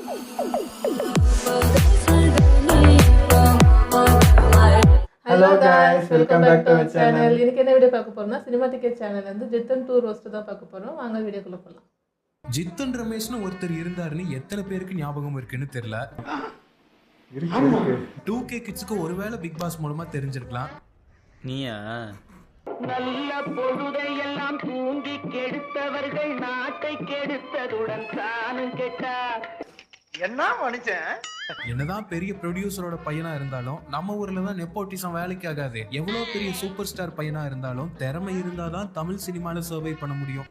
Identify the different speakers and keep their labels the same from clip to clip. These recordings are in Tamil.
Speaker 1: Hello guys, welcome back to our channel. இன்னைக்கு என்ன வீடியோ பார்க்க போறோம்னா சினிமா டிக்கெட் சேனல்ல இருந்து ஜித்தன் 2 ரோஸ்ட் தான் பார்க்க போறோம். வாங்க வீடியோக்குள்ள போலாம்.
Speaker 2: ஜித்தன் ரமேஷ்னு ஒருத்தர் இருந்தாருன்னு எத்தனை பேருக்கு ஞாபகம் இருக்குன்னு தெரியல.
Speaker 1: இருக்கு
Speaker 2: 2K கிட்ஸ்க்கு ஒருவேளை பிக் பாஸ் மூலமா தெரிஞ்சிருக்கலாம்.
Speaker 3: நீயா?
Speaker 4: நல்ல பொழுதை எல்லாம் தூண்டி கெடுத்தவர்கள் நாட்டை கெடுத்ததுடன் தானும் கெட்டார்.
Speaker 5: என்ன மனுஷன்?
Speaker 2: என்னதான் பெரிய ப்ரொடியூசரோட பையனா இருந்தாலும் நம்ம ஊர்ல தான் நெப்போட்டிசம் வேலைக்கு ஆகாது. எவ்வளவு பெரிய சூப்பர் ஸ்டார் பையனா இருந்தாலும் திறமை இருந்தாதான் தமிழ் சினிமால சர்வை பண்ண முடியும்.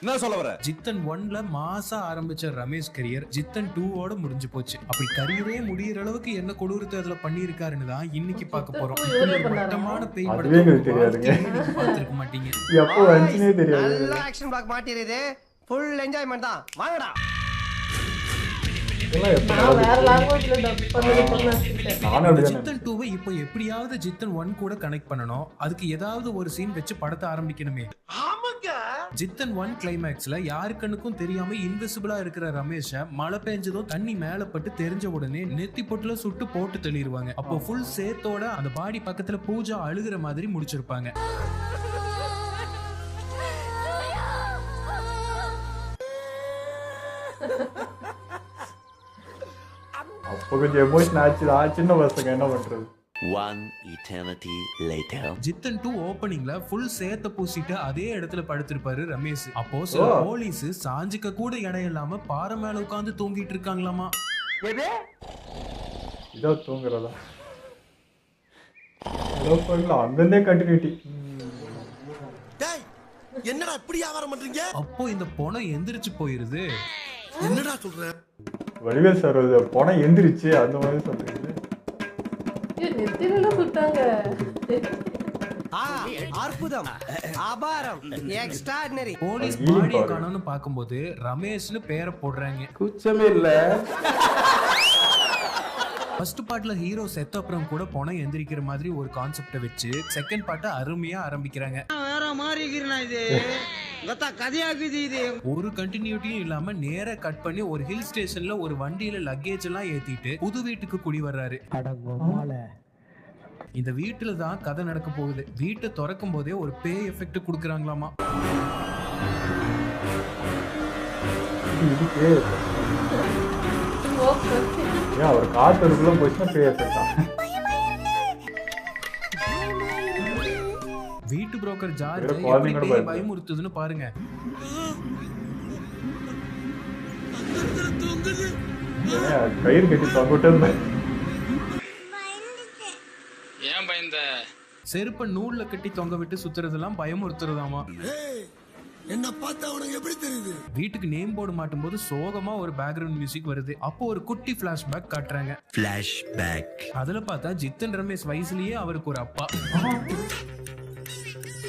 Speaker 6: என்ன சொல்ல வர?
Speaker 2: ஜித்தன் 1ல மாசா ஆரம்பிச்ச ரமேஷ் கரியர் ஜித்தன் 2ஓட முடிஞ்சு போச்சு. அப்படி கரியரே முடியற அளவுக்கு என்ன கொடூரத்தை அதுல பண்ணிருக்காருன்னு தான் இன்னைக்கு பார்க்க போறோம். மட்டமான பேய் படத்தை பார்த்திருக்க மாட்டீங்க.
Speaker 1: எப்போ வந்துனே தெரியாது.
Speaker 5: நல்ல ஆக்ஷன் பிளாக் மாட்டிருது. ஃபுல் என்ஜாய்மென்ட் தான். வாங்கடா.
Speaker 1: நான் வேற லாங்குவேஜ்ல டப் பண்ணிட்டேன்.
Speaker 2: ஜித்தன் 2வை இப்போ எப்படியாவது ஜித்தன் 1 கூட கனெக்ட் பண்ணனும். அதுக்கு ஏதாவது ஒரு சீன் வச்சு படத்தை ஆரம்பிக்கணுமே.
Speaker 5: ஆமாங்க.
Speaker 2: ஜித்தன் 1 கிளைமேக்ஸ்ல யாரு கண்ணுக்கும் தெரியாம இன்விசிபிளா இருக்கிற ரமேஷ மழை பெஞ்சதும் தண்ணி மேல பட்டு தெரிஞ்ச உடனே நெத்தி பொட்டுல சுட்டு போட்டு தள்ளிடுவாங்க. அப்போ ஃபுல் சேத்தோட அந்த பாடி பக்கத்துல பூஜா அழுகிற மாதிரி முடிச்சிருப்பாங்க.
Speaker 1: அப்போ கொஞ்சம் எமோஷன் ஆச்சு. சின்ன பசங்க என்ன பண்றது?
Speaker 7: One eternity later.
Speaker 2: ஜித்தன் 2 ஓபனிங்ல ஃபுல் சேத்த பூசிட்டு அதே இடத்துல படுத்திருப்பாரு ரமேஷ். அப்போ சில போலீஸ் சாஞ்சிக்க கூட இடம் இல்லாம பாறை மேல உட்கார்ந்து தூங்கிட்டு இருக்காங்களாமா.
Speaker 1: இதோ தூங்குறதா? ஹலோ பண்ணல அங்கந்தே கண்டினியூட்டி.
Speaker 6: டேய், என்னடா இப்படி வியாபாரம் பண்றீங்க?
Speaker 2: அப்போ இந்த பொணம் எந்திரிச்சு போயிருது.
Speaker 6: என்னடா சொல்ற?
Speaker 1: வடிவேல் சார் போன எந்திரிச்சு அந்த மாதிரி சொல்றீங்க.
Speaker 4: நெத்தில சுட்டாங்க.
Speaker 5: அற்புதம், அபாரம், எக்ஸ்ட்ராடினரி.
Speaker 2: போலீஸ் பாடியை காணோம்னு பாக்கும்போது ரமேஷ்னு பேரை போடுறாங்க.
Speaker 1: குச்சமே இல்ல.
Speaker 2: ஃபர்ஸ்ட் பார்ட்ல ஹீரோ செத்த அப்புறம் கூட பொணம் எந்திரிக்கிற மாதிரி ஒரு கான்செப்டை வச்சு செகண்ட் பார்ட்டை அருமையா ஆரம்பிக்கிறாங்க.
Speaker 5: வேற மாதிரி இருக்கிறனா இது? கத்தா கதையாக்குது இது.
Speaker 2: ஒரு கண்டினியூட்டியும் இல்லாம நேரா கட் பண்ணி ஒரு ஹில் ஸ்டேஷன்ல ஒரு வண்டியில லக்கேஜ் எல்லாம் ஏத்திட்டு புது வீட்டுக்கு குடி வர்றாரு. இந்த வீட்டுல தான் கதை நடக்க போகுது. வீட்டை திறக்கும் போதே ஒரு பேய் எஃபெக்ட் கொடுக்கறாங்களாமா.
Speaker 1: ஒரு காத்துக்குள்ள போச்சுன்னா பேய் எஃபெக்ட் தான்.
Speaker 2: வீட்டு புரோக்கர் ஜார்ஜ் பயமுறுத்துதுன்னு பாருங்க.
Speaker 1: கயிறு கட்டி தொங்கிட்டு
Speaker 3: ஏன் பயந்த?
Speaker 2: செருப்ப நூல்ல கட்டி தொங்க விட்டு சுத்துறதெல்லாம் பயமுறுத்துறதாமா.
Speaker 6: என்ன பார்த்தா உனக்கு எப்படி தெரியுது?
Speaker 2: வீட்டுக்கு நேம் போர்டு மாட்டும் போது சோகமா ஒரு பேக்ரவுண்ட் மியூசிக் வருது. அப்போ ஒரு குட்டி பிளாஷ்பேக் காட்டுறாங்க. அதுல பார்த்தா ஜித்தன் ரமேஷ் வயசுலயே அவருக்கு ஒரு அப்பா.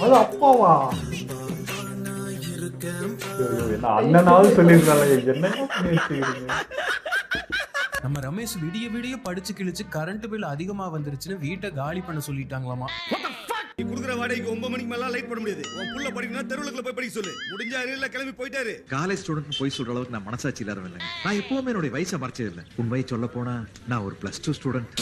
Speaker 1: அது அப்பாவா? என்ன அண்ணனாவது சொல்லிருந்தாங்க. என்ன
Speaker 2: நம்ம ரமேஷ் விடிய விடிய படிச்சு கிழிச்சு கரண்ட் பில் அதிகமா வந்துருச்சுன்னு வீட்டை காலி பண்ண சொல்லிட்டாங்களாமா.
Speaker 6: நீ குடுக்குற வாடகைக்கு 9 மணிக்கு மேல லைட் போட முடியாது. உன் புள்ள படிக்கணும் தெருவுக்குள்ள போய் படிக்க சொல்லு. முடிஞ்சாரு இல்ல கிளம்பி போயிட்டாரு.
Speaker 8: காலேஜ் ஸ்டூடெண்ட் போய் சொல்ற அளவுக்கு நான் மனசாட்சி இல்லாதவன் இல்லைங்க. நான் எப்பவுமே என்னோட வயசை மறைச்சது இல்லை. உண்மையை சொல்ல போனா நான் ஒரு +2 ஸ்டூடெண்ட்.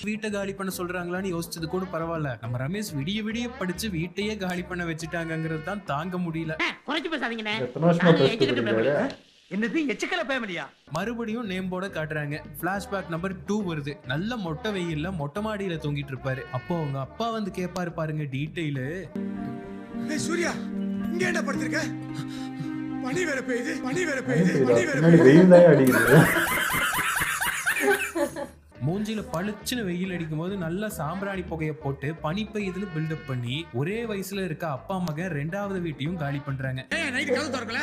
Speaker 2: வீட்டை காலி பண்ண சொல்றாங்களான்னு யோசிச்சது கூட பரவாயில்ல. நம்ம ரமேஷ் விடிய விடிய படிச்சு வீட்டையே காலி பண்ண வச்சுட்டாங்கிறது தான் தாங்க முடியல.
Speaker 4: குறைச்சு பேசாதீங்கண்ணே.
Speaker 1: எத்தனை வருஷமா பேசிட்டு
Speaker 5: என்னது எச்சக்கல ஃபேமிலியா?
Speaker 2: மறுபடியும் நேம் போர்ட காட்டுறாங்க. பிளாஷ்பேக் நம்பர் 2 வருது. நல்ல மொட்டை வெயில்ல மொட்டை மாடியில தூங்கிட்டு இருப்பாரு. அப்போ அவங்க அப்பா வந்து கேட்பாரு பாருங்க டீடைலு.
Speaker 6: ஏய் சூர்யா, இங்க என்ன படுத்திருக்க? பனி வேற பெய்யுது, பனி வேற பெய்யுது.
Speaker 1: வெயில் தான் அடிக்குது.
Speaker 2: மூஞ்சில பளிச்சுன்னு வெயில் அடிக்கும் போது நல்ல சாம்பிராணி புகையை போட்டு பனி பெய்யுதுன்னு பில்டப் பண்ணி ஒரே வயசுல இருக்க அப்பா மகன் 2வது வீட்டையும் காலி பண்றாங்க.
Speaker 6: நைட் கதவு திறக்கல.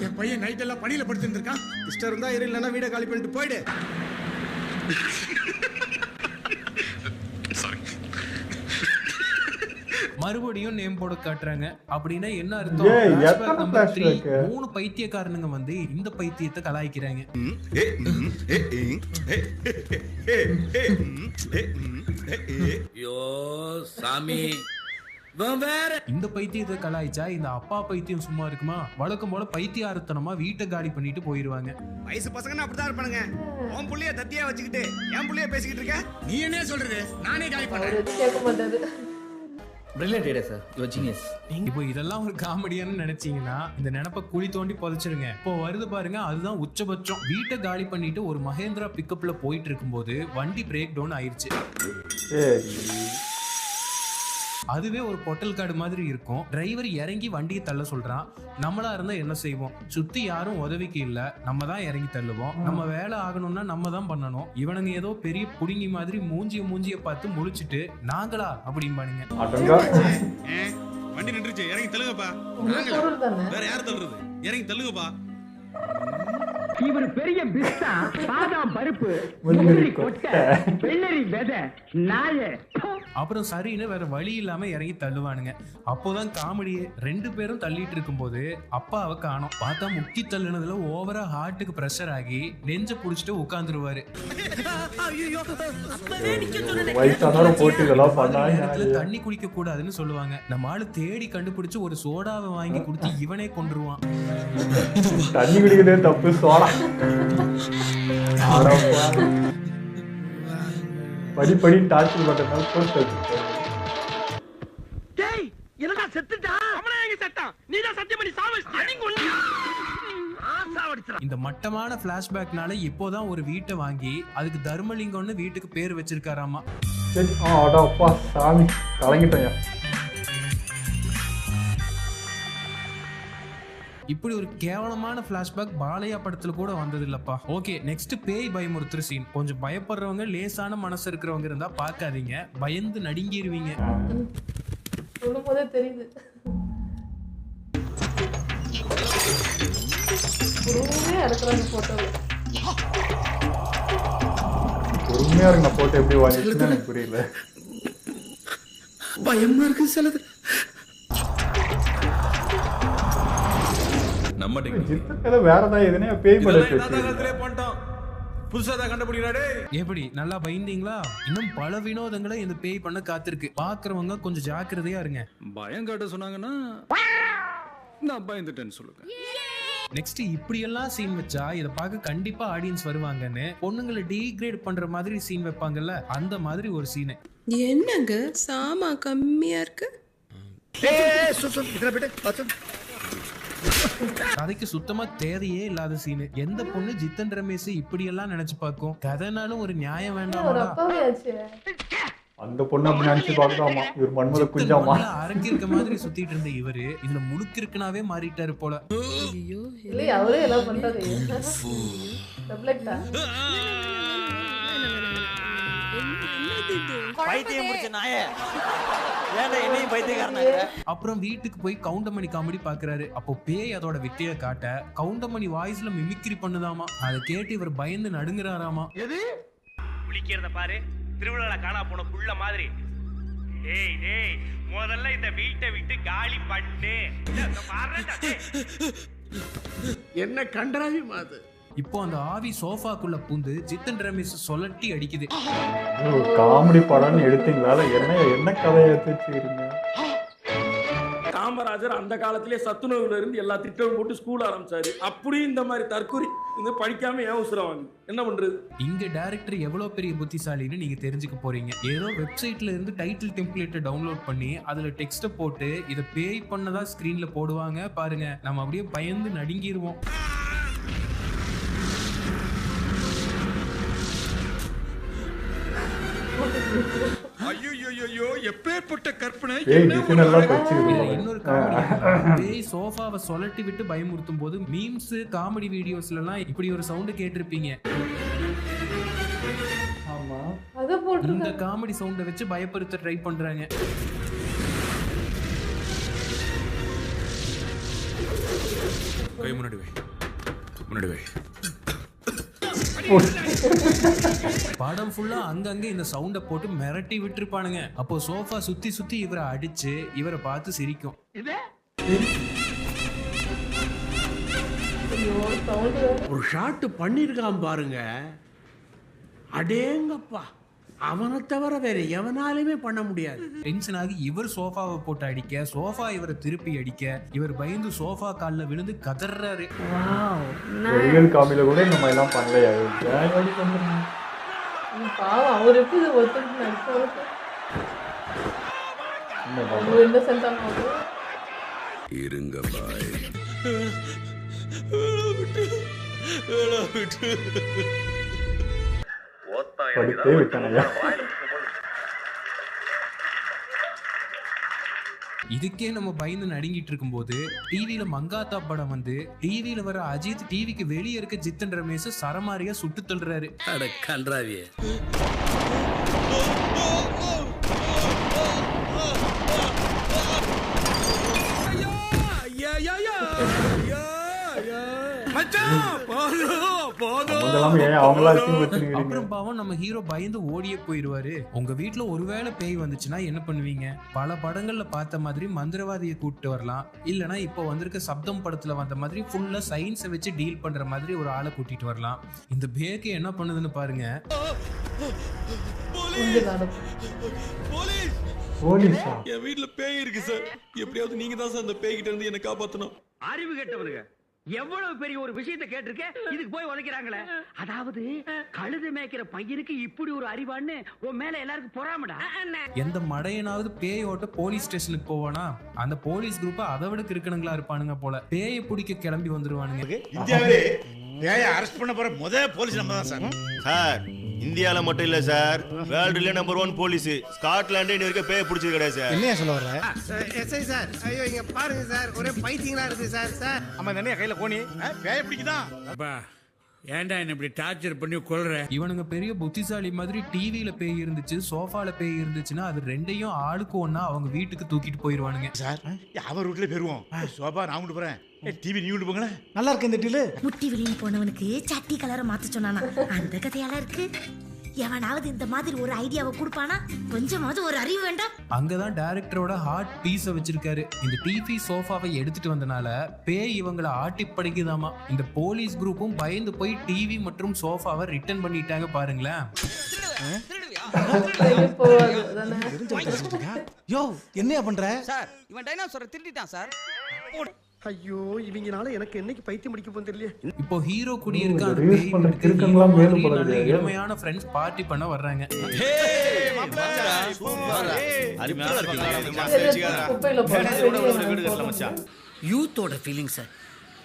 Speaker 6: என் பையன் நைட் எல்லாம் பனியில படுத்து இருக்கான். இஷ்டம் இருந்தா இரு, இல்லன்னா வீட காலி பண்ணிட்டு போயிடு.
Speaker 2: மறுபடியும் நேம் போர்டு காட்டுறாங்க. அப்படின்னா என்ன அர்த்தம்? 3 பைத்தியக்காரனுங்க வந்து இந்த பைத்தியத்தை கலாய்க்கிறாங்க.
Speaker 3: ஐயோ சாமி,
Speaker 2: இந்த பைத்தியத்தை கலாய்ச்சா இந்த அப்பா பைத்தியம் சும்மா இருக்குமா? வழக்கம் போல பைத்தியாரத்தனமா வீட்டை காலி பண்ணிட்டு போயிருவாங்க.
Speaker 6: வயசு பசங்கன்னா அப்படிதான் இருப்பானுங்க. உன் புள்ளைய தத்தியா வச்சுக்கிட்டு என் புள்ளைய பேசிக்கிட்டு இருக்க. நீ என்ன சொல்றது? நானே காலி பண்றேன்.
Speaker 1: எதுவும் கேட்க மாட்டாரு.
Speaker 3: Brilliant idea sir, you are genius.
Speaker 2: இப்போ இதெல்லாம் ஒரு காமெடியான்னு நினைச்சீங்கன்னா இந்த நினைப்ப குழி தோண்டி புதைச்சிருங்க. இப்போ வருது பாருங்க, அதுதான் உச்சபட்சம். வீட்டை காலி பண்ணிட்டு ஒரு மகேந்திரா பிக்கப்ல போயிட்டு இருக்கும்போது வண்டி பிரேக் டவுன் ஆயிருச்சு. அதுவே ஒரு பொட்டல் காடு மாதிரி இருக்கும். டிரைவர் இறங்கி வண்டியை தள்ள சொல்றான். நம்மளா இருந்தா என்ன செய்வோம்? சுத்தி யாரும் உதவிக்கு இல்ல, நம்ம தான் இறங்கி தள்ளுவோம். நம்ம வேலை ஆகணும்னா நம்ம தான் பண்ணணும். இவனுங்க ஏதோ பெரிய புடுங்கி மாதிரி மூஞ்சிய பார்த்து முழிச்சிட்டு நாங்களா அப்படிம்பானுங்க.
Speaker 6: வண்டி நின்றுச்சு, இறங்கி தள்ளுங்கப்பா.
Speaker 1: பொருள் தானே.
Speaker 6: வேற யார் தள்ளுறது? இறங்கி தள்ளுங்கப்பா.
Speaker 4: இவர் பெரிய பிஸ்தா, பாதாம் பருப்பு, முந்திரி கொட்டை, வெள்ளரி விதை, நாய.
Speaker 2: அப்புறம் சரின்னு வேற வழி இல்லாம இறங்கி தள்ளுவானுங்க. அப்போதான் காமெடியே. 2 பேரும் தள்ளிட்டு இருக்கும்போது அப்பாவை காணோம். பார்த்தா முக்கி தள்ளுனதுல ஓவரா ஹார்ட்டுக்கு பிரஷர் ஆகி நெஞ்ச புடிச்சிட்டு உட்கார்ந்துருவாரு. தண்ணி குடிக்க கூடாதுன்னு சொல்லுவாங்க. நம்ம ஆளு தேடி கண்டுபிடிச்சு ஒரு சோடாவை வாங்கி கொடுத்து இவனே கொண்டுருவான்.
Speaker 9: தண்ணி குடிக்கிறதே தப்பு, சோடா படி டார்ச்சர் பண்றதுனால போஸ்ட் வச்சிருக்காரு.
Speaker 4: டேய் என்னடா செத்துட்டா? அவனே எங்க செத்தான்? நீதான் சத்தியம் பண்ணி சாவடிச்சா.
Speaker 2: இந்த மட்டமான பிளாஷ்பேக்னால இப்போதான் ஒரு வீட்டை வாங்கி அதுக்கு தர்மலிங்கம்னு வீட்டுக்கு பேர் வச்சிருக்காராமா.
Speaker 9: அடப்பா சாமி, கலங்கிட்டேன்.
Speaker 2: இப்படி ஒரு கேவலமான பிளாஷ்பேக் பாலையா படத்துல கூட வந்தது இல்லப்பா. ஓகே, நெக்ஸ்ட் பேய் பயமுறுத்துற சீன். கொஞ்சம் பயப்படுறவங்க, லேசான மனசு இருக்கிறவங்க இருந்தா பாக்காதீங்க, பயந்து நடுங்கிருவீங்க.
Speaker 1: சொல்லும் போதே தெரியுது. பொறுமையா இருக்கிறாங்க போட்டோல.
Speaker 9: பொறுமையா இருங்க, போட்டோ எப்படி வாங்கிச்சுன்னு எனக்கு புரியல.
Speaker 6: பயமா இருக்கு சிலது.
Speaker 9: வேறதான் எதுனே பேய் படம்
Speaker 6: புதுசா கண்டுபிடிக்கிறாடே.
Speaker 2: எப்படி நல்லா பயந்தீங்களா? இன்னும் பல வினோதங்களை இந்த பேய் பண்ண காத்திருக்கு. பாக்குறவங்க கொஞ்சம் ஜாக்கிரதையா இருங்க.
Speaker 10: பயம் காட்ட சொன்னாங்கன்னா நான் பயந்துட்டேன்னு சொல்லுங்க.
Speaker 2: நெக்ஸ்ட் இப்படியெல்லாம் சீன் வச்சா இதை பார்க்க கண்டிப்பா ஆடியன்ஸ் வருவாங்கன்னு பொண்ணுங்களை டீக்ரேட் பண்ற மாதிரி சீன் வைப்பாங்கல்ல, அந்த மாதிரி ஒரு சீனு.
Speaker 11: என்னங்க சாமா கம்மியா இருக்கு?
Speaker 2: கதைக்கு சுத்தமா தேவையே இல்லாத சீனு. எந்த பொண்ணு ஜித்தன் ரமேஷ் இப்படி எல்லாம் நினைச்சு பார்க்கும்? கதைனாலும் ஒரு நியாயம் வேண்டாமா?
Speaker 9: அந்த பொண்ணு அப்படி நினைச்சு பார்க்கலாமா? இவர் மன்மத குஞ்சாமா?
Speaker 2: அரங்கிருக்க மாதிரி சுத்திட்டு இருந்த இவரு இதுல முழுக்கிருக்கனாவே மாறிட்டாரு போல.
Speaker 1: அவரே எல்லாம் பண்றாரு.
Speaker 5: பைத்தியம் பிடிச்ச நாயே, ஏன்டா என்னையும் பைத்தியக்காரனா?
Speaker 2: அப்புறம் வீட்டுக்கு போய் கவுண்டமணி காமெடி பாக்குறாரு. அப்போ பேய் அதோட வித்தைய காட்ட கவுண்டமணி வாய்ஸ்ல மிமிக்ரி பண்ணுதாமா. அதை கேட்டு இவர் பயந்து நடுங்குறாராமா.
Speaker 4: எது குளிக்கிறத பாரு, திருவிழால காணா போன புள்ள மாதிரி. டேய் டேய், முதல்ல இந்த வீட்டை விட்டு காலி பண்ணு.
Speaker 6: என்ன கண்டராவி மாது.
Speaker 2: இப்போ அந்த ஆவி சோஃபாக்குள்ள பூந்து ஜித்தன் ரமேஷ் சொல்லட்டி அடிக்குது.
Speaker 9: காமெடி படம்னு எடுத்தீங்களா? என்ன கதையை எடுத்து வச்சுக்கிறீங்க?
Speaker 12: காமராஜர் அந்த காலத்திலே சத்துணவுல இருந்து எல்லா திட்டமும் போட்டு ஸ்கூல் ஆரம்பிச்சாரு. அப்படியும் இந்த மாதிரி தற்கொலை இந்த படிக்காம ஏன் உசுரவாங்க? என்ன பண்றது?
Speaker 2: இங்க டைரக்டர் எவ்வளவு பெரிய புத்திசாலின்னு நீங்க தெரிஞ்சுக்க போறீங்க. ஏதோ வெப்சைட்ல இருந்து டைட்டில் டெம்ப்ளேட்டை டவுன்லோட் பண்ணி அதுல டெக்ஸ்ட போட்டு இதை பேய் பண்ணதா ஸ்கிரீன்ல போடுவாங்க பாருங்க. நம்ம அப்படியே பயந்து நடுங்கிருவோம்.
Speaker 6: ஐயோ, எப்பேற்பட்ட கற்பனை.
Speaker 2: இன்னொரு காமெடி, பேய் சோஃபாவை சொல்லட்டி விட்டு பயமுறுத்தும் போது மீம்ஸ் காமெடி வீடியோஸ்ல எல்லாம் இப்படி ஒரு சவுண்ட் கேட்டிருப்பீங்க. இந்த காமெடி சவுண்ட வச்சு பயப்படுத்த ட்ரை பண்றாங்க.
Speaker 6: கை முன்னாடி வை.
Speaker 2: படம் ஃபுல்லா அங்கங்க இந்த சவுண்ட போட்டு மிரட்டி விட்டுருப்பானுங்க. அப்போ சோஃபா சுத்தி சுத்தி இவரை அடிச்சு இவரை பார்த்து சிரிக்கும்.
Speaker 5: ஒரு ஷாட் பண்ணிருக்கான் பாருங்க. அடேங்கப்பா,
Speaker 13: அவனை தவிர வேற எவனாலுமே பண்ண முடியாது.
Speaker 2: டென்ஷன் ஆகி இவர் சோஃபாவை போட்டு அடிக்க, சோஃபா இவரை திருப்பி அடிக்க, இவர் பயந்து சோஃபா காலில் விழுந்து கதறாரு.
Speaker 9: ரியல் காமில கூட இந்த மாதிரி எல்லாம் பண்ணலையா?
Speaker 1: பாவம் அவர் எப்படி இதை ஒத்துட்டு நடிச்சவருக்கு
Speaker 10: இருங்க பாய்.
Speaker 9: படித்தே விட்டானையா?
Speaker 2: இதுக்கே நம்ம பயந்து நடுங்கிட்டு இருக்கும்போது டிவியில மங்காத்தா படம் வந்து டிவியில வர அஜித் டிவிக்கு வெளியே இருக்க ஜித்தன் ரமேஷ் சரமாரியா சுட்டு தள்ளுறாரு.
Speaker 10: அட கன்றாவியே.
Speaker 2: அப்புறம் பாவம் நம்ம ஹீரோ பயந்து ஓடியே போயிடுவாரு. உங்க வீட்டுல ஒருவேளை பேய் வந்துச்சுன்னா என்ன பண்ணுவீங்க? பல படங்கள்ல பார்த்த மாதிரி மந்திரவாதியை கூப்பிட்டு வரலாம், இல்லனா இப்போ வந்திருக்க சப்தம் படத்துல வந்த மாதிரி ஃபுல்லா சயின்ஸை வச்சு டீல் பண்ற மாதிரி ஒரு ஆளை கூட்டிட்டு வரலாம். இந்த பேய்க்கு என்ன பண்ணுதுன்னு பாருங்க.
Speaker 10: என் வீட்டுல பேய் இருக்கு சார். எப்படியாவது நீங்க தான் சார் அந்த பேய் கிட்ட இருந்து என்ன காப்பாத்தணும்.
Speaker 13: அறிவு கெட்டவனுங்க எவ்வளவு பெரிய ஒரு விஷயத்தை கேட்டிருக்க, இதுக்கு போய் உதைக்கிறாங்களே. அதாவது கழுது மேய்க்கிற பையனுக்கு இப்படி ஒரு அறிவான்னு உன் மேல எல்லாருக்கும் பொறாமடா.
Speaker 2: எந்த மடையனாவது பேய் ஓட்ட போலீஸ் ஸ்டேஷனுக்கு போவானா? அந்த போலீஸ் குரூப் அதை விட கிறுக்கணுங்களா இருப்பானுங்க போல. பேயை பிடிக்க கிளம்பி வந்துருவானுங்க.
Speaker 5: இந்தியாவிலே பேயை அரெஸ்ட் பண்ண போற முதல் போலீஸ் நம்ம தான் சார்.
Speaker 7: சார் இந்தியால மட்டும் இல்ல சார், வேர்ல்டுல நம்பர் 1 போலீஸ். ஸ்காட்லாண்டே இன்ன வரைக்கும் பேய் பிடிச்சது கிடையாது சார்.
Speaker 5: என்னையா சொல்ல வர? எஸ்ஐ சார், ஐயோ இங்க பாருங்க சார், ஒரே பைத்தியங்களா இருக்கு சார். சார் அம்மா தண்ணியா கையில கோணி பேய் பிடிக்குதான்.
Speaker 13: அப்பா ஏன்டா என்ன இப்படி டார்ச்சர் பண்ணி கொல்ற?
Speaker 2: இவனுங்க பெரிய புத்திசாலி மாதிரி டிவியில பேய் இருந்துச்சு, சோஃபால பேய் இருந்துச்சுன்னா அது ரெண்டையும் ஆளுக்கு ஒன்னா அவங்க வீட்டுக்கு தூக்கிட்டு போயிருவானுங்க.
Speaker 5: சார் அவர் வீட்டுல போயிருவோம். சோபா நான் கொண்டு போறேன், டிவி நீ கொண்டு போங்களேன். நல்லா இருக்கு இந்த டீலு.
Speaker 14: முட்டி வெளியில போனவனுக்கு சட்டி கலரை மாத்த சொன்னானா? அந்த கதையெல்லாம் இருக்கு. எவனாவது இந்த மாதிரி ஒரு ஐடியாவை கொடுப்பானா? கொஞ்சமாவது ஒரு அறிவு வேண்டாம்.
Speaker 2: அங்கதான் டைரக்டரோட ஹார்ட் பீஸ வச்சிருக்காரு. இந்த டிவி சோஃபாவை எடுத்துட்டு வந்தனால பேய் இவங்களை ஆட்டி படைக்குதாமா. இந்த போலீஸ் குரூப்பும் பயந்து போய் டிவி மற்றும் சோஃபாவை ரிட்டர்ன் பண்ணிட்டாங்க பாருங்களேன்.
Speaker 5: யோ என்னையா பண்ற?
Speaker 15: சார் இவன் டைனோசரை திருடிட்டான் சார்.
Speaker 5: ஐயோ இவங்கனால எனக்கு என்னைக்கு பைத்தியம் முடிக்க போகுது தெரியல.
Speaker 2: இப்போ ஹீரோ குடி இருக்க அந்த பேய் நல்ல இளமையான ஃப்ரெண்ட்ஸ் பார்ட்டி பண்ண வர்றாங்க.
Speaker 13: யூத்தோட ஃபீலிங் சார்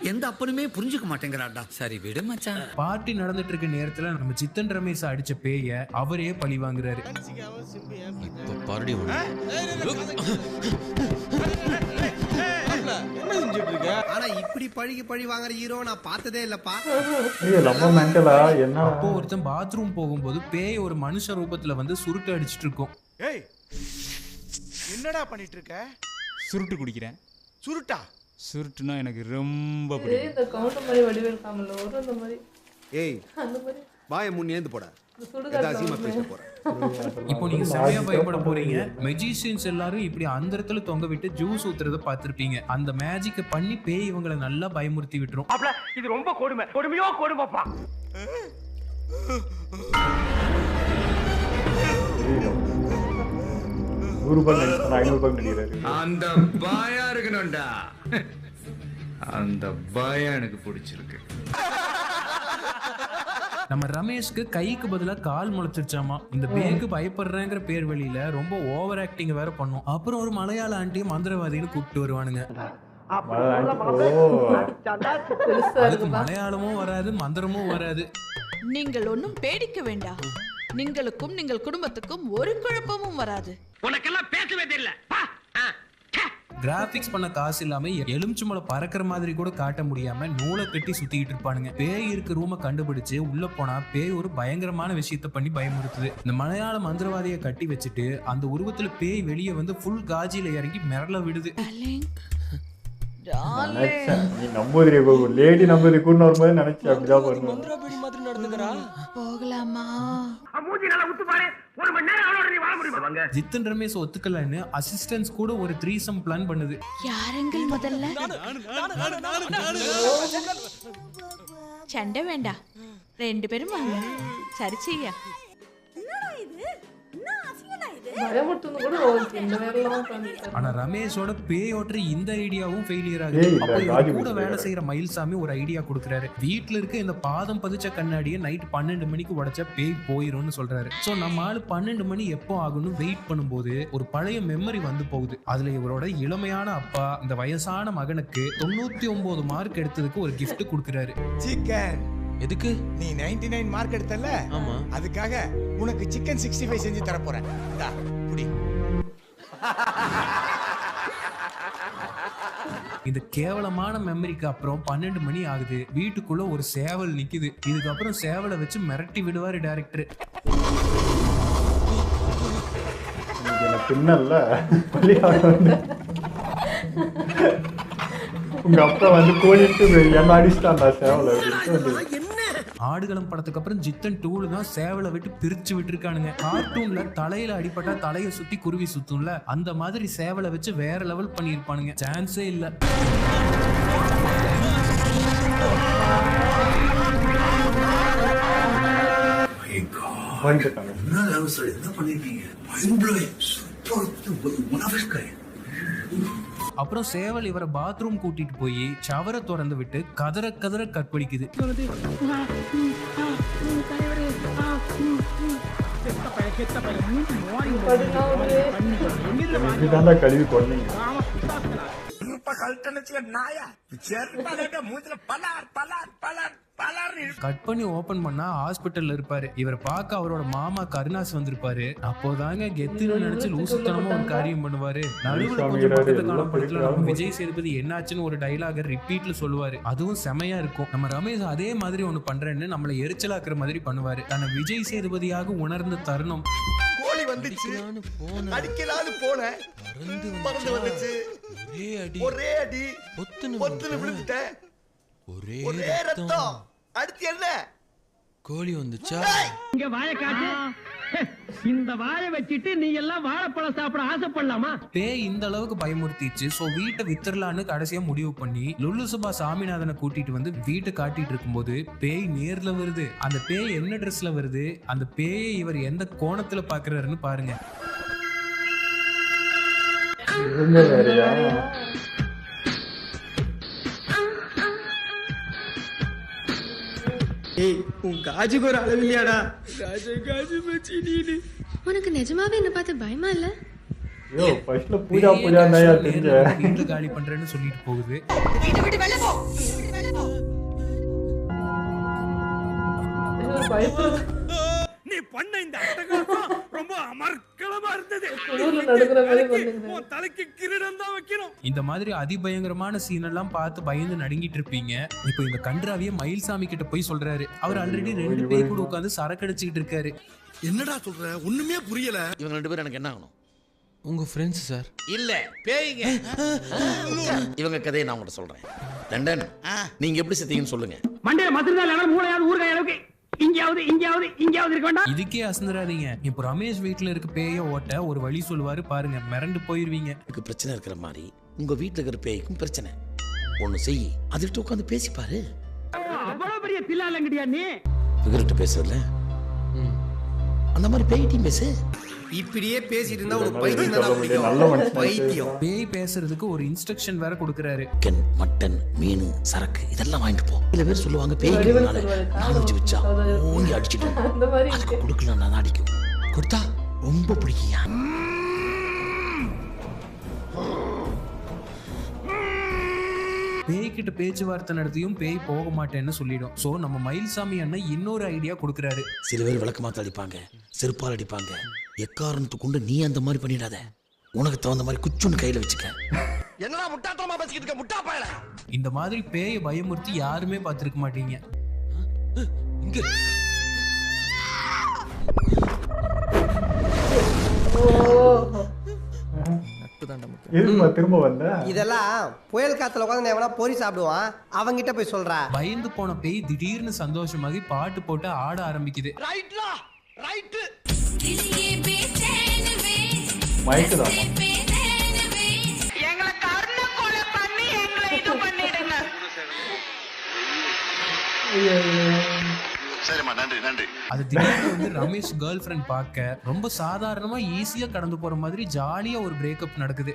Speaker 13: எந்த அப்பனுமே புரிஞ்சுக்க மாட்டேங்கிறாடா. சரி விடு மச்சான்.
Speaker 2: பார்ட்டி நடந்துட்டு இருக்க நேரத்துல நம்ம ஜித்தன் ரமேஷ் அடிச்ச பேய அவரே பழி வாங்குறாரு.
Speaker 5: ஆனா இப்படி பழி வாங்குற ஹீரோ நான் பார்த்ததே இல்லப்பா.
Speaker 2: அப்போ ஒருத்தன் பாத்ரூம் போகும்போது பேய் ஒரு மனுஷ ரூபத்துல வந்து சுருட்டு அடிச்சிட்டு இருக்கும்.
Speaker 5: ஏய் என்னடா பண்ணிட்டு இருக்க?
Speaker 16: சுருட்டு குடிக்கிறேன்.
Speaker 5: சுருட்டா?
Speaker 16: சுருட்டுனா எனக்கு ரொம்ப பிடிக்கும்.
Speaker 1: இந்த கவுண்டர் மாதிரி வடிவேல் காமல வரும் அந்த மாதிரி.
Speaker 5: ஏய்
Speaker 1: அந்த மாதிரி
Speaker 5: வாயை முன் ஏந்து போடா.
Speaker 2: இப்போ நீங்க செமையா பயப்பட போறீங்க. மெஜிஷியன்ஸ் எல்லாரும் இப்படி அந்த இடத்துல தொங்க விட்டு ஜூஸ் ஊத்துறத பார்த்திருப்பீங்க. அந்த மேஜிக்க பண்ணி பேய் இவங்களை நல்லா பயமுறுத்தி விட்டுரும்.
Speaker 13: இது ரொம்ப கொடுமையோ கொடுமைப்பா.
Speaker 10: அந்த பாயா இருக்கணும்டா. அந்த பாயா எனக்கு பிடிச்சிருக்கு.
Speaker 2: நம்ம ரமேஷ்க்கு கைக்கு பதிலா கால் முளைச்சிருச்சாமா. இந்த பேக்கு பயப்படுறேங்கிற பேர் வழியில ரொம்ப ஓவர் ஆக்டிங் வேற பண்ணும். அப்புறம் ஒரு மலையாள ஆண்டி மந்திரவாதின்னு கூப்பிட்டு வருவானுங்க. அதுக்கு மலையாளமும் வராது, மந்திரமும் வராது.
Speaker 17: நீங்கள் ஒன்றும் பேடிக்க வேண்டாம். நீங்களுக்கும் நீங்கள் குடும்பத்துக்கும் ஒரு குழப்பமும் வராது.
Speaker 13: உனக்கெல்லாம் பேசவே தெரியல.
Speaker 2: கிராபிக்ஸ் பண்ண காசு இல்லாம எலுமிச்சம்பழ பறக்கிற மாதிரி கூட காட்ட முடியாம நூலை கட்டி சுத்திட்டு இருப்பானுங்க. பேய் இருக்க ரூமை கண்டுபிடிச்சு உள்ள போனா பேய் ஒரு பயங்கரமான விஷயத்த பண்ணி பயமுறுத்துது. இந்த மலையாள மந்திரவாதியை கட்டி வச்சுட்டு அந்த உருவத்துல பேய் வெளியே வந்து ஃபுல் காஜில இறங்கி மிரள விடுது. ஜித்தன் ரமேஷ் ஒத்துக்கலன்னு அசிஸ்டன்ஸ் கூட ஒரு த்ரீசம் பிளான் பண்ணுது.
Speaker 17: யாருங்கள் முதல்ல? சண்டை வேண்டாம், ரெண்டு பேரும் வாங்க. சரி செய்யா.
Speaker 14: என்னடா இது?
Speaker 1: பயமுறுத்துன்னு கூட ஓகே, இந்த வேலையெல்லாம் பண்ணிட்டாரு.
Speaker 2: ஆனா ரமேஷோட பேயோட்டுற இந்த ஐடியாவும் ஃபெயிலியர்
Speaker 9: ஏய்,
Speaker 2: ஆகுது.
Speaker 9: இல்ல,
Speaker 2: அப்போ இவர்
Speaker 9: ராஜி
Speaker 2: கூட
Speaker 9: கொடுத்தாரு.
Speaker 2: வேலை செய்யற மயில்சாமி ஒரு ஐடியா கொடுக்குறாரு. வீட்டுல இருக்க இந்த பாதம் பதிச்ச கண்ணாடியை நைட் 12 மணிக்கு உடைச்சா பேய் போயிரும்னு சொல்றாரு. சோ நம்ம ஆளு 12 மணி எப்போ ஆகும்னு வெயிட் பண்ணும்போது ஒரு பழைய மெமரி வந்து போகுது. அதுல இவரோட இளமையான அப்பா இந்த வயசான மகனுக்கு 99 மார்க் எடுத்ததுக்கு ஒரு gift கொடுக்குறாரு.
Speaker 6: சிக்கன்
Speaker 10: எதுக்கு?
Speaker 6: நீ 99 மார்க் எடுத்தல,
Speaker 10: ஆமா.
Speaker 6: அதுக்காக உனக்கு சிக்கன் 65 செஞ்சு தர போறேன். இந்தா புடி.
Speaker 2: இந்த கேவலமான மெமரிக்கு அப்புறம் 12 மணி ஆகுது. வீட்டுக்குள்ள ஒரு சேவல் நிக்குது. இதுக்கப்புறம் சேவலை வச்சு மிரட்டி விடுவாரு டைரக்டர்.
Speaker 9: பின்னல்ல உங்க அப்பா வந்து கோழிட்டு என்ன அடிச்சிட்டான்டா சேவலை.
Speaker 2: ஆடுகளம் படத்துக்கு அப்புறம் ஜித்தன் 2 தான் சேவலை விட்டு பிரிச்சு விட்டுருக்கானுங்க. கார்ட்டூன்ல தலையில அடிப்பட்டா தலையை சுத்தி குருவி சுத்தும்ல, அந்த மாதிரி சேவலை வச்சு வேற லெவல் பண்ணிருப்பானுங்க. சான்ஸே இல்ல. அப்புறம் சேவல் இவரை பாத்ரூம் கூட்டிட்டு போய் ஷவரை திறந்து விட்டு கதற கதற கற்பழிக்குது.
Speaker 9: கழுவி கொண்டீங்க.
Speaker 2: கட் பண்ணி ஓபன் பண்ணா ஹாஸ்பிட்டல்ல இருப்பாரு. இவர் பார்க்க அவரோட மாமா கருணாஸ் வந்திருப்பாரு. அப்போதாங்க கெத்துன்னு நினைச்சு லூசுத்தனமா ஒரு காரியம் பண்ணுவாரு. நடுவுல கொஞ்சம் பக்கத்துக்கான படத்துல நம்ம விஜய் சேதுபதி என்னாச்சுன்னு ஒரு டைலாக ரிப்பீட்ல சொல்லுவாரு. அதுவும் செமையா இருக்கும். நம்ம ரமேஷ் அதே மாதிரி ஒண்ணு பண்றேன்னு நம்மள எரிச்சலாக்குற மாதிரி பண்ணுவாரு. தன்னை விஜய் சேதுபதியாக உணர்ந்த தருணம்.
Speaker 5: கோழி வந்துச்சு, அடிக்கலான்னு போனேன், பறந்து வந்துச்சு, ஒரே அடி பொத்துன்னு விழுந்துட்டேன், ஒரே ரத்தம். அடுத்து என்ன?
Speaker 10: கோழி வந்துச்சா?
Speaker 13: இங்க வாழை காட்டு. இந்த வாழை வச்சிட்டு நீ எல்லாம் வாழைப்பழம் சாப்பிட ஆசைப்படலாமா?
Speaker 2: பேய் இந்த அளவுக்கு பயமுறுத்திச்சு. சோ வீட்டை வித்துறலான்னு கடைசியா முடிவு பண்ணி லுல்லு சுபா சாமிநாதனை கூட்டிட்டு வந்து வீட்டை காட்டிட்டு இருக்கும்போது பேய் நேர்ல வருது. அந்த பேய் என்ன ட்ரெஸ்ல வருது, அந்த பேயை இவர் எந்த கோணத்துல பாக்குறாருன்னு பாருங்க.
Speaker 18: ஏய், உன் காஜுக்கு ஒரு அளவு இல்லையாடா? காஜு மச்சி நீனு.
Speaker 19: உனக்கு நிஜமாவே என்ன பார்த்து பயமா இல்ல?
Speaker 9: ஐயோ, ஃபர்ஸ்ட்ல பூஜா பூஜானயா தெரிஞ்ச.
Speaker 2: வீட்டை காலி பண்றேன்னு சொல்லிட்டு போகுது.
Speaker 19: வீட்டை விட்டு வெளிய போ.
Speaker 5: நீ பண்ண இந்த அட்டகாசம் ரொம்ப அமர்க்களமா இருந்தது. உன் தலைக்கு கிரீடம் தான் வைக்கணும்.
Speaker 2: இந்த மாதிரி அதிபயங்கரமான சீன் எல்லாம் பார்த்து பயந்து நடுங்கிட்டு இருப்பீங்க. இப்போ இந்த கன்றாவிய மயில்சாமி கிட்ட போய் சொல்றாரு. அவர் ஆல்ரெடி 2 பேர் கூட உட்கார்ந்து சரக்கு அடிச்சுக்கிட்டு இருக்காரு.
Speaker 5: என்னடா சொல்ற? ஒண்ணுமே புரியல.
Speaker 3: இவங்க 2 பேரும் எனக்கு என்ன ஆகணும்?
Speaker 10: உங்க ஃப்ரெண்ட்ஸ் சார்.
Speaker 3: இல்ல பேய்ங்க. இவங்க கதையை நான் உங்கள்கிட்ட சொல்றேன். லண்டன், நீங்க எப்படி செத்தீங்கன்னு சொல்லுங்க.
Speaker 13: மண்டையில மதுரை லெவல் மூளையாவது ஊர்காய் அளவுக்கு இங்கயாவது இருக்க வேண்டாம்.
Speaker 2: இதுக்கே அசந்துறாதீங்க. இப்போ ரமேஷ் வீட்டுல இருக்க பேய ஓட்ட ஒரு வழி சொல்லுவாரு பாருங்க, மிரண்டு போயிருவீங்க.
Speaker 3: இதுக்கு பிரச்சனை இருக்கிற மாதிரி உங்க வீட்டுல இருக்கிற பேய்க்கும் பிரச்சனை. ஒண்ணு செய், அதுகிட்ட உட்காந்து பேசி பாரு.
Speaker 13: அவ்வளவு பெரிய தில்லாலங்கடியா நீ?
Speaker 3: இவர்கிட்ட பேசுறல அந்த மாதிரி பேய்கிட்டையும் பேசு.
Speaker 18: இப்படியே பேசிட்டு இருந்தா ஒரு பைத்தியம் தான் பிடிக்கும். பைத்தியம்.
Speaker 2: பேய் பேசுறதுக்கு ஒரு இன்ஸ்ட்ரக்ஷன் வேற கொடுக்கறாரு.
Speaker 3: சிக்கன், மட்டன், மீன், சரக்கு இதெல்லாம் வாங்கிட்டு போ. சில பேர் சொல்லுவாங்க பேய்னால நான்வெஜ் வச்சா ஓங்கி அடிச்சிட்டு அதுக்கு கொடுக்கலாம் தான் அடிக்கும். கொடுத்தா ரொம்ப பிடிக்கியா.
Speaker 2: பேய்கிட்ட பேச்சுவார்த்தை நடத்தியும் பேய் போக மாட்டேன்னு சொல்லிடும். சோ நம்ம மயில்சாமி அண்ணன் இன்னொரு ஐடியா கொடுக்கறாரு.
Speaker 3: சில பேர் விளக்கமாத்த அடிப்பாங்க, செருப்பால் அடிப்பாங்க. எக்காரணத்துக்கு கொண்டு நீ அந்த மாதிரி பண்ணிடாத. உனக்கு தகுந்த மாதிரி குச்சுன்னு கையில வச்சுக்க.
Speaker 5: என்னடா முட்டாத்தனமா பேசிக்கிட்டு இருக்க முட்டா பயல.
Speaker 2: இந்த மாதிரி பேயை பயமுறுத்தி யாருமே பார்த்திருக்க மாட்டீங்க.
Speaker 10: இங்க
Speaker 9: திரும்ப வந்த
Speaker 18: இதெல்லாம் புயல் காத்துல உட்காந்து எவனா பொறி சாப்பிடுவான், அவங்கிட்ட போய் சொல்றா.
Speaker 2: பயந்து போன பேய் திடீர்னு சந்தோஷமாகி பாட்டு போட்டு ஆட ஆரம்பிக்குது.
Speaker 5: ரைட்லா ரைட்.
Speaker 9: மைக் தான்.
Speaker 17: எங்களை கர்ண கொலை பண்ணி எங்களை இது பண்ணிடுங்க.
Speaker 20: சரிம்மா, நன்றி நன்றி.
Speaker 2: அது திடீர்னு வந்து ரமேஷ் கேர்ள் ஃப்ரெண்ட் பார்க்க ரொம்ப சாதாரணமா ஈஸியா கடந்து போற மாதிரி ஜாலியா ஒரு பிரேக்கப் நடக்குது.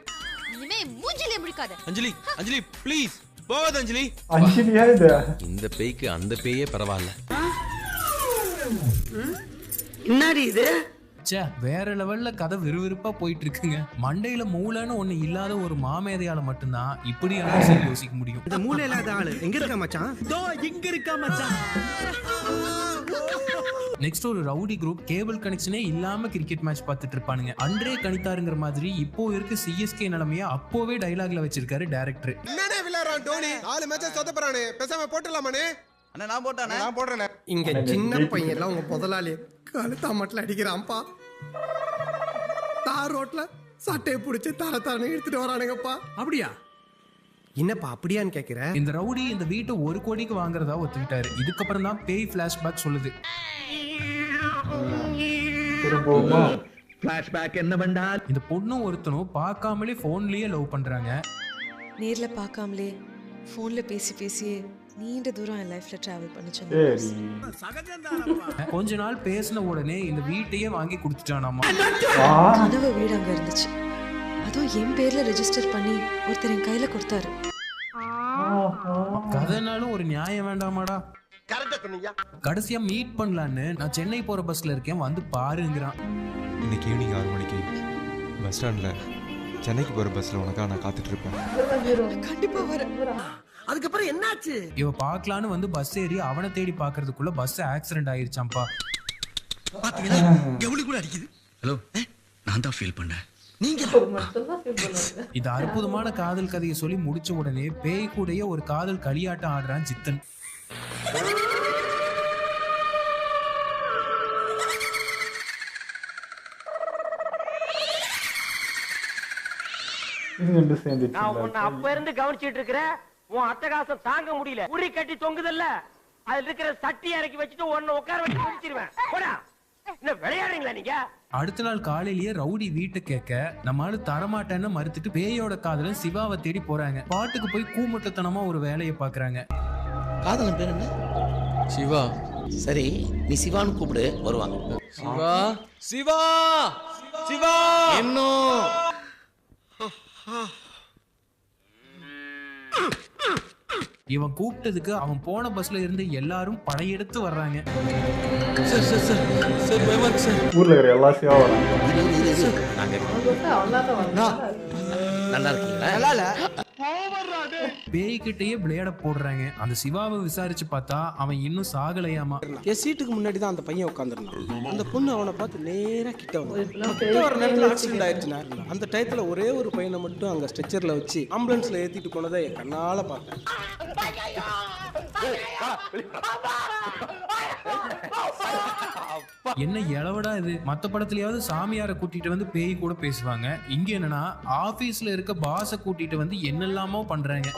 Speaker 19: இனிமே மூஞ்சிலே முழிக்காத.
Speaker 10: அஞ்சலி அஞ்சலி ப்ளீஸ் போகாத அஞ்சலி.
Speaker 9: அஞ்சலியா இது?
Speaker 3: இந்த பேய்க்கு அந்த பேயே பரவாயில்ல.
Speaker 13: என்னடி இது?
Speaker 2: வேற லெவல்ல கதை விறுவிறுப்பா போயிட்டு இருக்குங்க. மண்டையில மூளைன்னு ஒண்ணு இல்லாத ஒரு மாமேதையால மட்டும்தான் இப்படி எல்லாம் யோசிக்க முடியும்.
Speaker 5: இந்த மூளை இல்லாத ஆளு எங்க இருக்கா மச்சான்? தோ இங்க இருக்கா மச்சான்.
Speaker 2: நெக்ஸ்ட் ஒரு ரவுடி குரூப் கேபிள் கனெக்ஷனே இல்லாம கிரிக்கெட் மேட்ச் பார்த்துட்டு இருப்பானுங்க. அன்றே கணித்தாருங்கிற மாதிரி இப்போ இருக்க சிஎஸ்கே நிலைமையா அப்போவே டைலாக்ல வச்சிருக்காரு டைரக்டர்.
Speaker 5: என்னடா விளையாடுறான் டோனி? 4 மேட்ச் சொதப்பறானே. பேசாம போட்டலாமானே?
Speaker 15: அண்ணா நான் போட்டானே.
Speaker 5: நான் போடுறேனே. இங்க சின்ன பையன் எல்லாம் உங்க முதலாளி கழுத்தா மட்டும் அடிக்கிறான்ப்பா. தார் ரோட்ல சட்டையை பிடிச்சி தரத்தானே எடுத்துட்டு வரானுங்கப்பா. அப்படியா? என்னப்பா அப்படியான்னு கேக்குற?
Speaker 2: இந்த ரவுடி இந்த வீட்டை 1 கோடிக்கு வாங்குறதா ஒத்துக்கிட்டாரு. இதுக்கப்புறம் தான் பேய் பிளாஷ்பேக் சொல்லுது.
Speaker 8: பிளாஷ்பேக் என்ன பண்ணா?
Speaker 2: இந்த பொண்ணும் ஒருத்தனும் பார்க்காமலே போன்லயே லவ் பண்றாங்க.
Speaker 21: நேர்ல பார்க்காமலே போன்ல பேசி பேசியே நீண்ட தூரம் என் லைஃப்ல டிராவல் பண்ணிச்சேன்.
Speaker 2: கொஞ்ச நாள் பேசின உடனே இந்த வீட்டையே வாங்கி கொடுத்துட்டானாமா.
Speaker 21: கனவு வீடு அங்க இருந்துச்சு. அதுவும் என் பேர்ல ரெஜிஸ்டர் பண்ணி ஒருத்தர் என் கையில கொடுத்தாரு.
Speaker 2: கதைனாலும் ஒரு நியாயம் வேண்டாமாடா? கடைசியா மீட் பண்ணலான்னு நான் சென்னை போற பஸ்ல இருக்கேன், வந்து பாருங்கிறான்.
Speaker 10: இன்னைக்கு ஈவினிங் 6 மணிக்கு பஸ் ஸ்டாண்ட்ல சென்னைக்கு போற பஸ்ல உனக்காக நான் காத்துட்டு இருப்பேன்.
Speaker 21: கண்டிப்பா வரேன்.
Speaker 13: அதுக்கப்புறம் என்னாச்சு?
Speaker 2: இவ பார்க்கலான்னு வந்து பஸ் ஏறி அவனை தேடி பாக்குறதுக்குள்ள பஸ் ஆக்சிடென்ட் ஆயிருச்சாம்பா.
Speaker 13: பாத்தீங்களா எவ்வளவு கூட அடிக்குது.
Speaker 3: ஹலோ, நான் தான் ஃபீல் பண்ணேன்.
Speaker 13: நீங்க
Speaker 2: இது அற்புதமான காதல் கதையை சொல்லி முடிச்ச உடனே பேய் கூடயே ஒரு காதல் களியாட்டம் ஆடுறான் ஜித்தன்.
Speaker 13: நான் உன்னை அப்ப இருந்து கவனிச்சிட்டு இருக்கிறேன். உன் அட்டகாசம் தாங்க முடியல. உரி கட்டி தொங்குதல்ல, அதுல இருக்கிற சட்டி இறக்கி வச்சுட்டு உன்னை உட்கார வச்சு பிடிச்சிருவேன். போடா. என்ன விளையாடுறீங்களா நீங்க?
Speaker 2: அடுத்த நாள் காலையிலேயே ரவுடி வீட்டை கேட்க நம்மளால தரமாட்டேன்னு மறுத்துட்டு பேயோட காதலன் சிவாவை தேடி போறாங்க. பாட்டுக்கு போய் கூமுட்டத்தனமா ஒரு வேலையை பாக்குறாங்க.
Speaker 3: காதலன் பேர் என்ன?
Speaker 10: சிவா.
Speaker 3: சரி, நீ சிவான்னு கூப்பிடு, வருவாங்க.
Speaker 10: சிவா சிவா சிவா.
Speaker 3: இன்னும்
Speaker 2: இவன் கூப்பிட்டதுக்கு அவன் போன பஸ்ல இருந்து எல்லாரும் படையெடுத்து வர்றாங்க.
Speaker 10: சார் சார் சார் சார் பயமா இருக்கு சார்.
Speaker 9: ஊர்ல இருக்கிற எல்லா சிவா வராங்க.
Speaker 3: நல்லா இருக்கீங்களா? நல்லா இல்ல.
Speaker 2: பேய்கிட்டயே பிளேட போடுறாங்க. அந்த சிவாவை விசாரிச்சு பார்த்தா அவன் இன்னும் சாகலையாமா.
Speaker 5: என் சீட்டுக்கு முன்னாடி தான் அந்த பையன் உட்காந்துருந்தான். அந்த பொண்ணு அவனை பார்த்து நேரா கிட்ட வர நேரத்தில் ஆக்சிடென்ட் ஆயிடுச்சுனா அந்த டயத்துல ஒரே ஒரு பையனை மட்டும் அங்க ஸ்ட்ரெச்சர்ல வச்சு ஆம்புலன்ஸ்ல ஏத்திட்டு போனதை என் கண்ணால பார்த்தேன்.
Speaker 2: என்ன இளவடா இது? மத்த படத்துலயாவது சாமியாரை கூட்டிட்டு வந்து பேய் கூட பேசுவாங்க. இங்க என்னன்னா ஆபீஸ்ல இருக்க பாஸ கூட்டிட்டு வந்து என்னெல்லாமோ பண்றாங்க.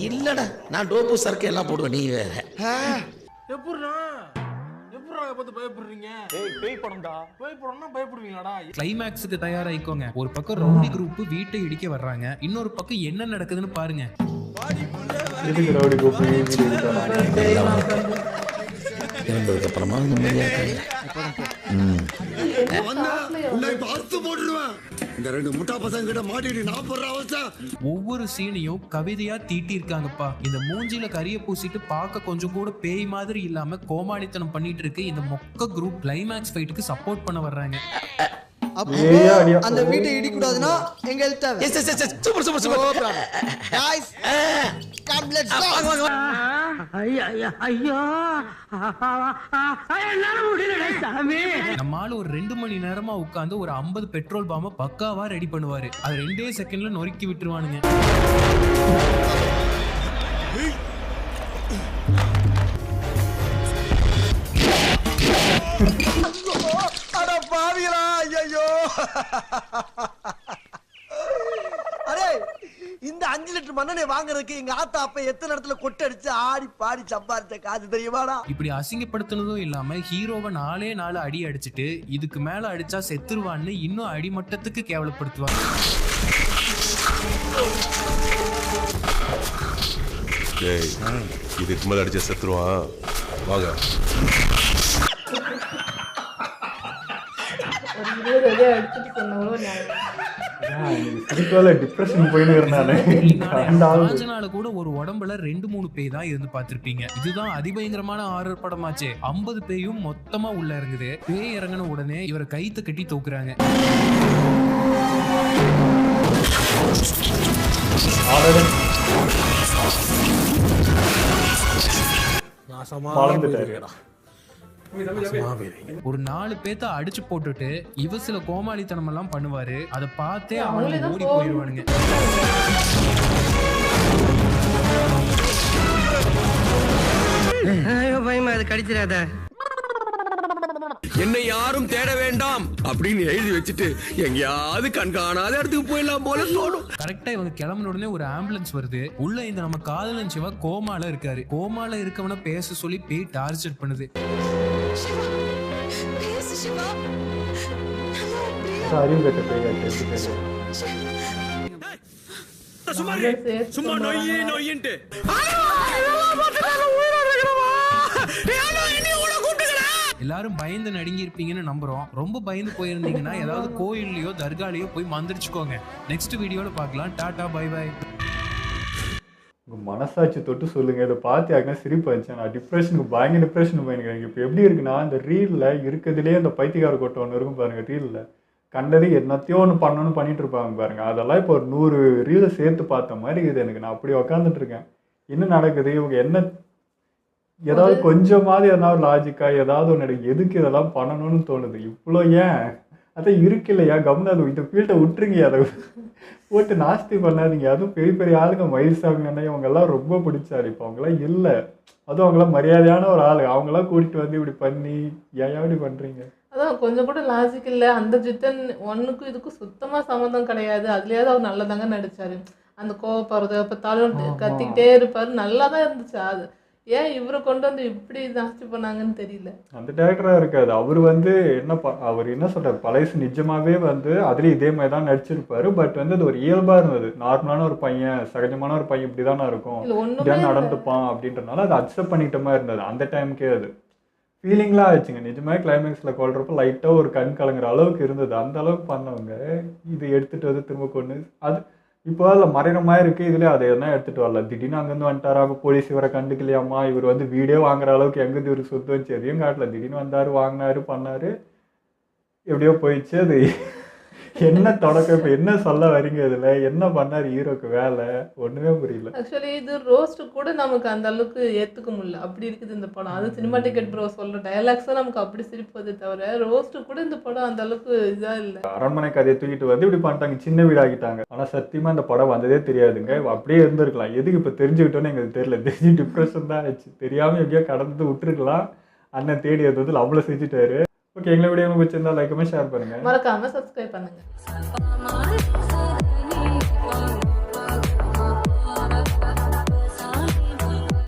Speaker 3: இல்லடா, நான் டோப்பு சர்க்கை எல்லாம் போடுவேன். நீ வேற
Speaker 12: எப்படிடா பார்த்து பயப்படுறீங்க? பேய் படம்டா. பேய் படம்னா பயப்படுவீங்களாடா?
Speaker 2: கிளைமேக்ஸுக்கு தயாராயிக்கோங்க. ஒரு பக்கம் ரவுடி குரூப் வீட்டை இடிக்க வர்றாங்க, இன்னொரு பக்கம் என்ன நடக்குதுன்னு பாருங்க.
Speaker 9: ரவுடி குரூப்
Speaker 3: இறந்ததுக்கு அப்புறமா
Speaker 2: ஒவ்வொரு சீனையும் கவிதையா தீட்டி இருக்காங்கப்பா. இந்த மூஞ்சில கரிய பூசிட்டு பார்க்க கொஞ்சம் கூட பேய் மாதிரி இல்லாம கோமாளித்தனம் பண்ணிட்டு இருக்கு இந்த மொக்க குரூப் கிளைமேக்ஸ் ஃபைட்டுக்கு சப்போர்ட் பண்ண வர்றாங்க.
Speaker 15: அந்த வீட்டை இடி கூடாதுன்னா எங்க ஹெல்ப் தேவை.
Speaker 3: Yes yes yes super super super
Speaker 15: guys come let's go.
Speaker 13: ஐயோ என்னால முடியல சாமி.
Speaker 2: நம்மால ஒரு 2 மணி நேரமா உட்கார்ந்து ஒரு 50 பெட்ரோல் பாம்ப பக்காவா ரெடி பண்ணுவாரு. அது 2 செகண்ட்ல நொறுக்கி விட்டுருவானுங்க.
Speaker 15: அட பாவிகளா, ஐயோ. அரே, இந்த 5 லிட்டர் மண்ணெண்ணெய் வாங்குறதுக்கு எங்க ஆத்தா அப்ப எத்தனை இடத்துல கொட்டை அடிச்சு ஆடி பாடி சம்பாதிச்ச காசு தெரியுமாடா?
Speaker 2: இப்படி அசிங்கப்படுத்தினதும் இல்லாம ஹீரோவை 4 அடி அடிச்சுட்டு இதுக்கு மேல அடிச்சா செத்துருவான்னு இன்னும் அடிமட்டத்துக்கு கேவலப்படுத்துவாங்க.
Speaker 7: இதுக்கு மேல அடிச்சா செத்துருவான்,
Speaker 20: வாங்க.
Speaker 1: ஒரு 20 அடி அடிச்சுட்டு சொன்னவளோ
Speaker 9: டிப்ரெஷன் போயின்னு இருந்தானே.
Speaker 2: காஞ்சனால கூட ஒரு உடம்புல 2-3 பேய் தான் இருந்து பார்த்திருப்பீங்க. இதுதான் அதிபயங்கரமான ஹாரர் படமாச்சே. 50 பேயும் மொத்தமா உள்ள இறங்குது. பேய் இறங்கின உடனே இவரை கைத்து கட்டி தூக்குறாங்க. ஒரு 4 பேத்த அடிச்சு போட்டுட்டு இவ சில கோமாளித்தனம் எல்லாம் பண்ணுவாரு. அதை பார்த்தே அவங்க ஓடி போயிடுவானுங்க.
Speaker 18: பயமா அது கடிச்சிடாத.
Speaker 20: என்னை யாரும் தேட வேண்டாம் அப்படின்னு எழுதி வச்சுட்டு எங்கேயாவது கண்காணாத இடத்துக்கு போயிடலாம் போல தோணும்.
Speaker 2: கரெக்டா இவங்க கிளம்பின உடனே ஒரு ஆம்புலன்ஸ் வருது. உள்ள இந்த நம்ம காதலன் சிவா கோமால இருக்காரு. கோமால இருக்கவன பேச சொல்லி பேய் டார்ச்சர் பண்ணுது.
Speaker 20: சும்மா நொய்யின்ட்டு
Speaker 2: எல்லாரும் பயந்து நடுங்கி இருப்பீங்கன்னு நம்புறோம். ரொம்ப பயந்து போயிருந்தீங்கன்னா ஏதாவது கோயில்லையோ தர்காலையோ போய் மந்திரிச்சுக்கோங்க. நெக்ஸ்ட் வீடியோல பார்க்கலாம். Tata bye bye.
Speaker 9: உங்கள் மனசாட்சி தொட்டு சொல்லுங்கள். இதை பார்த்தியாங்கன்னா சிரிப்பு வந்துச்சு. நான் டிப்ரெஷனுக்கு பயங்கர டிப்ரெஷன் போயிருக்கேன். இப்போ எப்படி இருக்குன்னா, இந்த ரீலில் இருக்கிறதுலே அந்த பைத்தியக்கார கொட்டை ஒன்று இருக்கும் பாருங்கள். ரீலில் கண்டது என்னத்தையோ ஒன்று பண்ணணும்னு பண்ணிட்டு இருப்பாங்க பாருங்கள். அதெல்லாம் இப்போ ஒரு 100 ரீலை சேர்த்து பார்த்த மாதிரி இது எனக்கு. நான் அப்படி உக்காந்துட்டு இருக்கேன். என்ன நடக்குது, இவங்க என்ன ஏதாவது கொஞ்சமாவது ஏதாவது லாஜிக்காக ஏதாவது ஒன்று எனக்கு எதுக்கு இதெல்லாம் பண்ணணும்னு தோணுது. இவ்வளோ ஏன் அதான் இருக்கு இல்லையா, கவனம் அது இந்த ஃபீல்டை விட்டுருங்க. அதை போட்டு நாஸ்தி பண்ணாதீங்க. அதுவும் பெரிய பெரிய ஆளுங்க மயில்சாமின்னா இவங்கெல்லாம் ரொம்ப பிடிச்சாரு. இப்போ அவங்களாம் இல்லை. அதுவும் அவங்களாம் மரியாதையான ஒரு ஆளு. அவங்களாம் கூட்டிகிட்டு வந்து இப்படி பண்ணி ஏன் இப்படி பண்ணுறீங்க?
Speaker 1: அதான் கொஞ்சம் கூட லாஜிக் இல்லை. அந்த ஜித்தன் ஒன்றுக்கும் இதுக்கும் சுத்தமாக சம்மந்தம் கிடையாது. அதுலேயாவது அவர் நல்லதாங்க நடிச்சாரு. அந்த கோவப்படுறது பார்த்தாலும் கத்திக்கிட்டே இருப்பாரு. நல்லா தான் இருந்துச்சு. அது ஏன் இவரை கொண்டு வந்து இப்படி ஜாஸ்தி பண்ணாங்கன்னு தெரியல.
Speaker 9: அந்த டேரக்டராக இருக்காது. அவர் வந்து அவர் என்ன சொல்கிறார், பழைய நிஜமாகவே வந்து அதுலேயும் இதே மாதிரி தான் நடிச்சிருப்பாரு. பட் வந்து அது ஒரு இயல்பாக இருந்தது. நார்மலான ஒரு பையன், சகஜமான ஒரு பையன் இப்படி தானே இருக்கும், இப்படிதான் நடந்துப்பான் அப்படின்றனால அது அக்செப்ட் பண்ணிட்ட மாதிரி இருந்தது. அந்த டைமுக்கே அது ஃபீலிங்லாம் ஆச்சுங்க. நிஜமாக கிளைமேக்ஸில் கொள்றப்போ லைட்டாக ஒரு கண் கலங்குற அளவுக்கு இருந்தது. அந்த அளவுக்கு பண்ணவங்க இது எடுத்துகிட்டு வந்து திரும்ப கொண்டு அது இப்போ அதில் மறைகிற மாதிரி இருக்குது. இதில் அதை எதனா எடுத்துகிட்டு வரல. திடீர்னு அங்கேருந்து வந்துட்டாராங்க. போலீஸ் இவரை கண்டுக்கலையாம்மா. இவர் வந்து வீடியோ வாங்குற அளவுக்கு எங்கேருந்து இவருக்கு சொத்து வச்சு எதையும் காட்டல. திடீர்னு வந்தார், வாங்கினாரு, பண்ணார், எப்படியோ போயிடுச்சு. அது என்ன தொடக்கம், இப்போ என்ன சொல்ல வரீங்க, இதில் என்ன பண்ணார் ஹீரோக்கு வேலை ஒன்றுமே புரியல.
Speaker 1: ஆக்சுவலி இது ரோஸ்ட் கூட நமக்கு அந்த அளவுக்கு ஏற்றுக்க முடியல. அப்படி இருக்குது இந்த படம். அது சினிமா டிக்கெட் ப்ரோ சொல்கிற டைலாக்ஸும் நமக்கு அப்படி சிரிப்பது தவிர ரோஸ்ட்டு கூட இந்த படம் அந்த அளவுக்கு இதாக இல்லை.
Speaker 9: அரண்மனை கதையை தூக்கிட்டு வந்து இப்படி பண்ணிட்டாங்க, சின்ன வீடாகிட்டாங்க. ஆனால் சத்தியமாக இந்த படம் வந்ததே தெரியாதுங்க. அப்படியே இருந்திருக்கலாம். எதுக்கு இப்போ தெரிஞ்சுக்கிட்டோன்னு எங்களுக்கு தெரியல. தெரிஞ்சு டிப்ரெஷன் தான் ஆச்சு. தெரியாமல் எங்கேயோ கடந்து விட்டுருக்கலாம். அண்ணன் தேடி வந்து அவ்வளோ செஞ்சுட்டாரு. ஓகே, எங்களை வீடியோ பிடிச்சிருந்தா லைக் பண்ணி ஷேர் பண்ணுங்க.
Speaker 1: மறக்காம சப்ஸ்கிரைப் பண்ணுங்க.